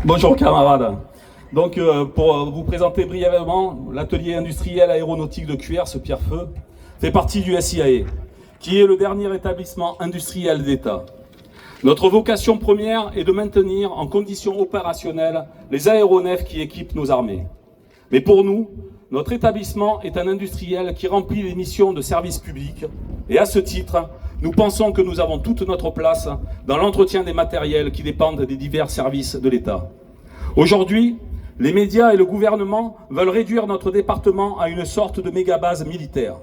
Bonjour camarades. Donc pour vous présenter brièvement, l'atelier industriel aéronautique de Cuers, Pierrefeu, fait partie du SIAE, qui est le dernier établissement industriel d'État. Notre vocation première est de maintenir en conditions opérationnelles les aéronefs qui équipent nos armées. Mais pour nous, notre établissement est un industriel qui remplit les missions de service public et à ce titre, nous pensons que nous avons toute notre place dans l'entretien des matériels qui dépendent des divers services de l'État. Aujourd'hui, les médias et le gouvernement veulent réduire notre département à une sorte de méga-base militaire.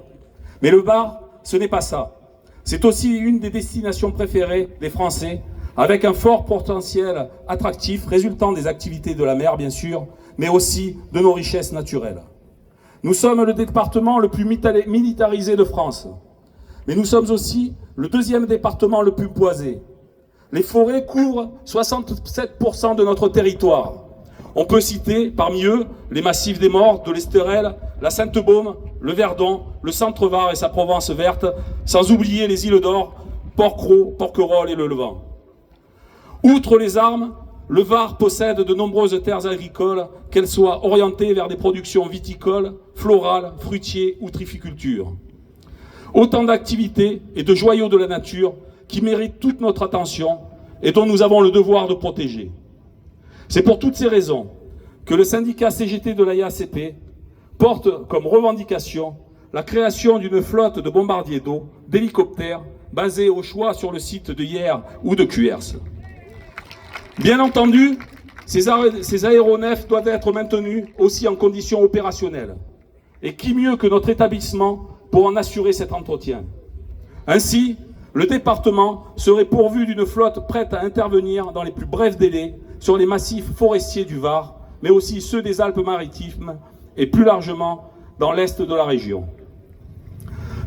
Mais le Var, ce n'est pas ça. C'est aussi une des destinations préférées des Français, avec un fort potentiel attractif résultant des activités de la mer, bien sûr, mais aussi de nos richesses naturelles. Nous sommes le département le plus militarisé de France, mais nous sommes aussi le deuxième département le plus boisé. Les forêts couvrent 67% de notre territoire. On peut citer parmi eux les massifs des Morts, de l'Esterel, la Sainte-Baume, le Verdon, le Centre-Var et sa Provence verte, sans oublier les îles d'Or, Porquerolles, Porquerolles et le Levant. Outre les armes, le Var possède de nombreuses terres agricoles, qu'elles soient orientées vers des productions viticoles, florales, fruitiers ou trifriculture. Autant d'activités et de joyaux de la nature qui méritent toute notre attention et dont nous avons le devoir de protéger. C'est pour toutes ces raisons que le syndicat CGT de l'AIACP porte comme revendication la création d'une flotte de bombardiers d'eau, d'hélicoptères, basés au choix sur le site de Hyères ou de Cuers. Bien entendu, ces aéronefs doivent être maintenus aussi en conditions opérationnelles. Et qui mieux que notre établissement pour en assurer cet entretien? Ainsi, le département serait pourvu d'une flotte prête à intervenir dans les plus brefs délais sur les massifs forestiers du Var, mais aussi ceux des Alpes-Maritimes et plus largement dans l'est de la région.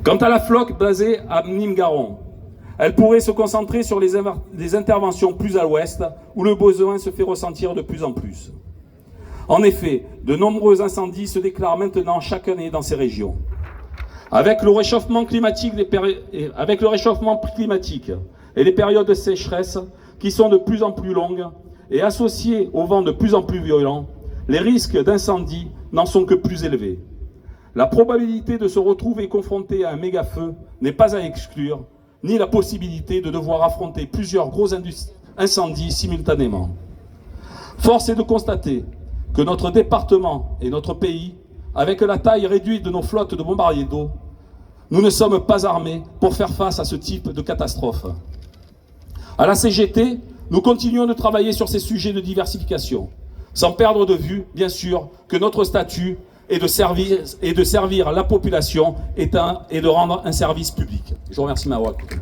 Quant à la flotte basée à Nîmes-Garons, elle pourrait se concentrer sur les interventions plus à l'ouest, où le besoin se fait ressentir de plus en plus. En effet, de nombreux incendies se déclarent maintenant chaque année dans ces régions. Avec le réchauffement climatique et les périodes de sécheresse qui sont de plus en plus longues et associées aux vents de plus en plus violents, les risques d'incendie n'en sont que plus élevés. La probabilité de se retrouver confronté à un méga-feu n'est pas à exclure, ni la possibilité de devoir affronter plusieurs gros incendies simultanément. Force est de constater que notre département et notre pays, avec la taille réduite de nos flottes de bombardiers d'eau, nous ne sommes pas armés pour faire face à ce type de catastrophe. À la CGT, nous continuons de travailler sur ces sujets de diversification, sans perdre de vue, bien sûr, que notre statut est de servir la population et de rendre un service public. Je vous remercie de m'avoir écouté.